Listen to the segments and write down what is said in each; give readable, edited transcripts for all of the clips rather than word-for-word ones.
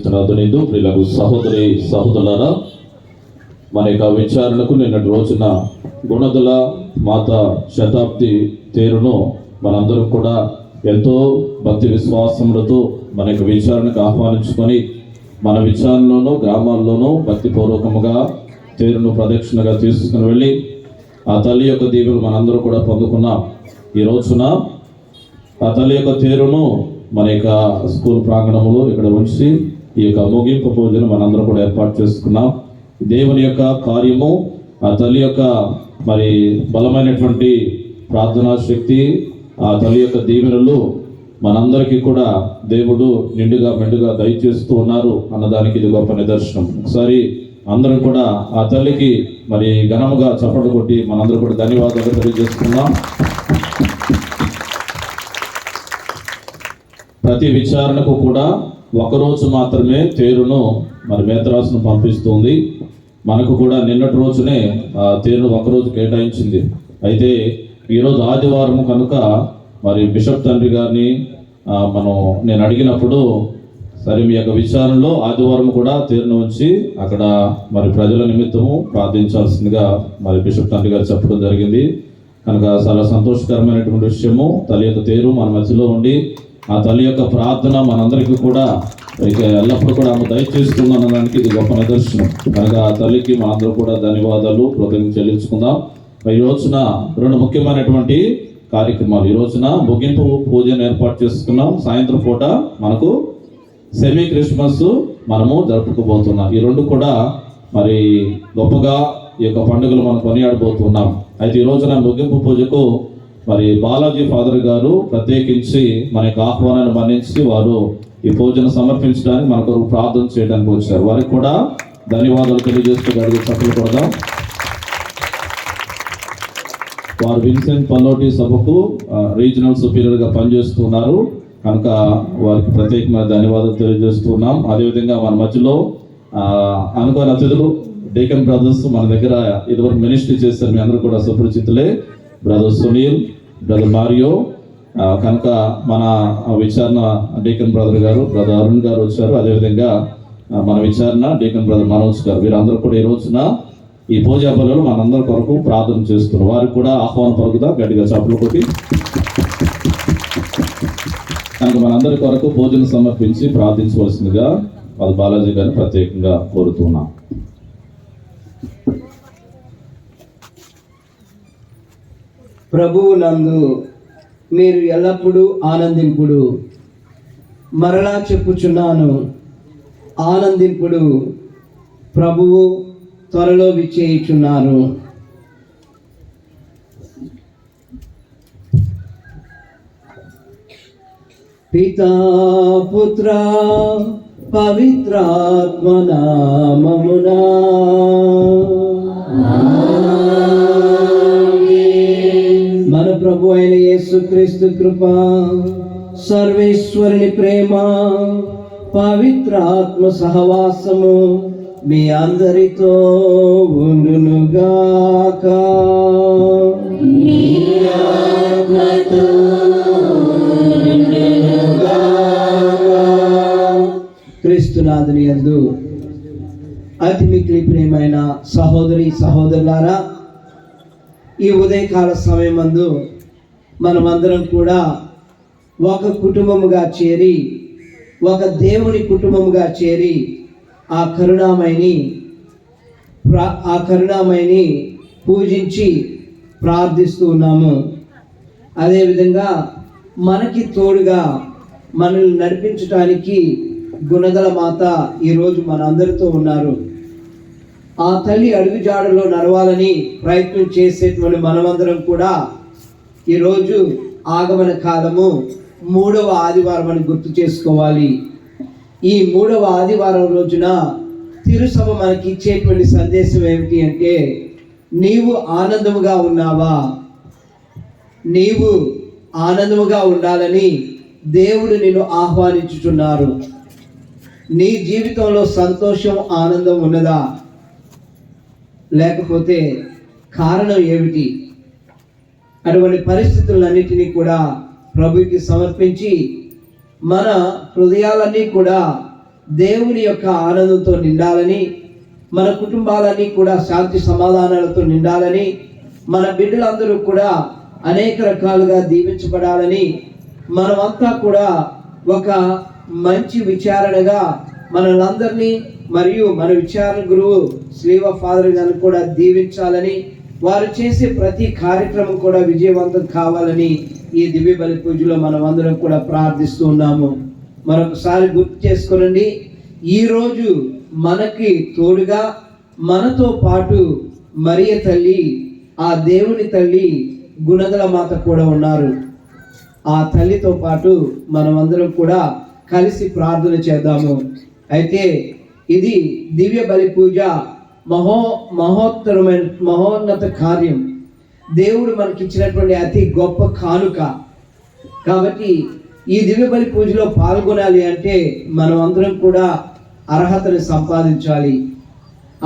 క్రీస్తునాథునిందు ప్రియులకు సహోదరి సహోదరులారా, మన యొక్క విచారణకు నిన్నటి రోజున గుణదల మాత శతాబ్ది తేరును మనందరూ కూడా ఎంతో భక్తి విశ్వాసములతో మన యొక్క విచారణకు ఆహ్వానించుకొని మన విచారణలోనూ గ్రామాల్లోనూ భక్తిపూర్వకముగా తేరును ప్రదక్షిణగా తీసుకుని వెళ్ళి ఆ తల్లి యొక్క దీవెనలు మనందరూ కూడా పొందుకున్నాం. ఈ రోజున ఆ తల్లి యొక్క తేరును మన యొక్క స్కూల్ ప్రాంగణంలో ఇక్కడ ఉంచి ఈ యొక్క ముగింపు పూజను మనందరూ కూడా ఏర్పాటు చేసుకున్నాం. దేవుని యొక్క కార్యము, ఆ తల్లి యొక్క మరి బలమైనటువంటి ప్రార్థనా శక్తి, ఆ తల్లి యొక్క దీవెనలు మనందరికీ కూడా దేవుడు నిండుగా మెండుగా దయచేస్తూ ఉన్నారు అన్నదానికి ఇది గొప్ప నిదర్శనం. ఒకసారి అందరం కూడా ఆ తల్లికి మరి ఘనముగా చప్పట్లు కొట్టి మనందరూ కూడా ధన్యవాదాలు తెలియజేస్తున్నాం. ప్రతి విచారణకు కూడా ఒకరోజు మాత్రమే తేరును మరి మేతరాసును పంపిస్తుంది. మనకు కూడా నిన్నటి రోజునే తేరును ఒకరోజు కేటాయించింది. అయితే ఈరోజు ఆదివారం కనుక మరి బిషప్ తండ్రి గారిని నేను అడిగినప్పుడు, సరే మీ యొక్క విచారణలో ఆదివారం కూడా తేరును ఉంచి అక్కడ మరి ప్రజల నిమిత్తము ప్రార్థించాల్సిందిగా మరి బిషప్ తండ్రి గారు చెప్పడం జరిగింది. కనుక చాలా సంతోషకరమైనటువంటి విషయము. తల్లి యొక్క తేరు మన మధ్యలో ఉండి ఆ తల్లి యొక్క ప్రార్థన మనందరికీ కూడా ఎల్లప్పుడూ కూడా ఆమె దయచేస్తుందనడానికి ఇది గొప్ప నిదర్శనం. కనుక ఆ తల్లికి మనందరూ కూడా ధన్యవాదాలు కృతజ్ఞతలు చెల్లించుకుందాం. ఈ రోజున రెండు ముఖ్యమైనటువంటి కార్యక్రమాలు. ఈ రోజున ముగింపు పూజను ఏర్పాటు చేసుకున్నాం. సాయంత్రం పూట మనకు సెమీ క్రిస్మస్ మనము జరుపుకోబోతున్నాం. ఈ రెండు కూడా మరి గొప్పగా ఈ యొక్క పండుగలు మనం కొనియాడబోతున్నాం. అయితే ఈ రోజున ముగింపు పూజకు మరి బాలాజీ ఫాదర్ గారు ప్రత్యేకించి మన యొక్క ఆహ్వానాన్ని మన్నించి వారు ఈ పూజను సమర్పించడానికి మన కొరకు ప్రార్థన చేయడానికి వచ్చారు. వారికి కూడా ధన్యవాదాలు తెలియజేస్తూ గడిగి చప్పట్లు కొడదాం. వారు విన్సెంట్ పల్లోటి సభకు రీజనల్ సుపీరియర్గా పనిచేస్తున్నారు కనుక వారికి ప్రత్యేకమైన ధన్యవాదాలు తెలియజేస్తున్నాం. అదేవిధంగా మన మధ్యలో అనుకోని అతిథులు డేకన్ బ్రదర్స్ మన దగ్గర ఇదివరకు మినిస్ట్రీ చేస్తారు, మీ అందరూ కూడా సుపరిచితులే. బ్రదర్ సునీల్, బ్రదర్ మారియో, కనుక మన విచారణ డీకన్ బ్రదర్ గారు, బ్రదర్ అరుణ్ గారు వచ్చారు. అదేవిధంగా మన విచారణ డీకన్ బ్రదర్ మనోజ్ గారు, వీరందరూ కూడా ఈ రోజున ఈ పూజా బలులు మనందరి కొరకు ప్రార్థన చేస్తున్నారు. వారికి కూడా ఆహ్వానం పలుకుదా గట్టిగా చప్పట్లు కొట్టి కనుక మనందరి కొరకు పూజను సమర్పించి ప్రార్థించవలసిందిగా వాళ్ళ బాలాజీ గారిని ప్రత్యేకంగా కోరుతున్నాం. ప్రభువు నందు మీరు ఎల్లప్పుడూ ఆనందింపుడు. మరలా చెప్పుచున్నాను, ఆనందింపుడు. ప్రభువు త్వరలో విచ్చేయుచున్నారు. పితా పుత్ర పవిత్రాత్మ నామమునా మన ప్రభు అయిన యేసుక్రీస్తు కృప, సర్వేశ్వరుని ప్రేమ, పవిత్ర ఆత్మ సహవాసము మీ అందరితో ఉండునుగాక. క్రీస్తునాథుని యందు అతి మిక్కిలి ప్రియమైన సహోదరి సహోదరులారా, ఈ ఉదయకాల సమయమందు మనమందరం కూడా ఒక కుటుంబముగా చేరి, ఒక దేవుని కుటుంబముగా చేరి ఆ కరుణామయిని పూజించి ప్రార్థిస్తూ ఉన్నాము. అదేవిధంగా మనకి తోడుగా మనల్ని నడిపించడానికి గుణదల మాత ఈరోజు మనందరితో ఉన్నారు. ఆ తల్లి అడుగుజాడలో నడవాలని ప్రయత్నం చేసేటువంటి మనమందరం కూడా ఈరోజు ఆగమన కాలము 3వ ఆదివారం అని గుర్తు చేసుకోవాలి. ఈ 3వ ఆదివారం రోజున తిరుసభ మనకి ఇచ్చేటువంటి సందేశం ఏమిటి అంటే, నీవు ఆనందముగా ఉన్నావా? నీవు ఆనందముగా ఉండాలని దేవుడు నిన్ను ఆహ్వానించుచున్నారు. నీ జీవితంలో సంతోషం, ఆనందం ఉన్నదా? లేకపోతే కారణం ఏమిటి? అటువంటి పరిస్థితులన్నిటినీ కూడా ప్రభువుకి సమర్పించి మన హృదయాలన్నీ కూడా దేవుని యొక్క ఆనందంతో నిండాలని, మన కుటుంబాలన్నీ కూడా శాంతి సమాధానాలతో నిండాలని, మన బిడ్డలందరూ కూడా అనేక రకాలుగా దీవించబడాలని, మనమంతా కూడా ఒక మంచి విచారణగా మనలందరినీ మరియు మన విచారణ గురువు శ్రీవ ఫాదర్ గారిని కూడా దీవించాలని, వారు చేసే ప్రతి కార్యక్రమం కూడా విజయవంతం కావాలని ఈ దివ్య బలి పూజలో మనం అందరం కూడా ప్రార్థిస్తూ ఉన్నాము. మరొకసారి గుర్తు చేసుకోనండి, ఈరోజు మనకి తోడుగా మనతో పాటు మరియ తల్లి, ఆ దేవుని తల్లి గుణదల మాత కూడా ఉన్నారు. ఆ తల్లితో పాటు మనమందరం కూడా కలిసి ప్రార్థన చేద్దాము. అయితే ఇది దివ్య బలి పూజ మహోన్నత కార్యం, దేవుడు మనకిచ్చినటువంటి అతి గొప్ప కానుక. కాబట్టి ఈ దివ్య బలి పూజలో పాల్గొనాలి అంటే మనం అందరం కూడా అర్హతను సంపాదించాలి.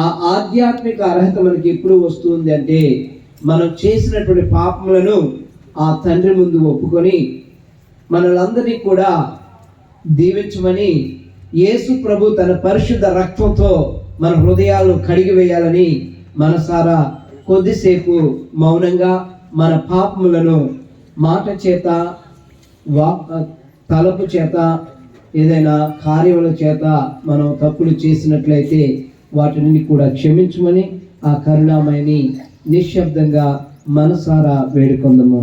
ఆ ఆధ్యాత్మిక అర్హత మనకి ఎప్పుడు వస్తుంది అంటే మనం చేసినటువంటి పాపములను ఆ తండ్రి ముందు ఒప్పుకొని మనలందరినీ కూడా దీవించమని యేసు ప్రభు తన పరిశుద్ధ రక్తంతో మన హృదయాలను కడిగి వేయాలని మనసారా కొద్దిసేపు మౌనంగా మన పాపములను మాట చేత, తలపు చేత, ఏదైనా కార్యముల చేత మనం తప్పులు చేసినట్లయితే వాటిని కూడా క్షమించమని ఆ కరుణామయిని నిశ్శబ్దంగా మనసారా వేడుకొందాము.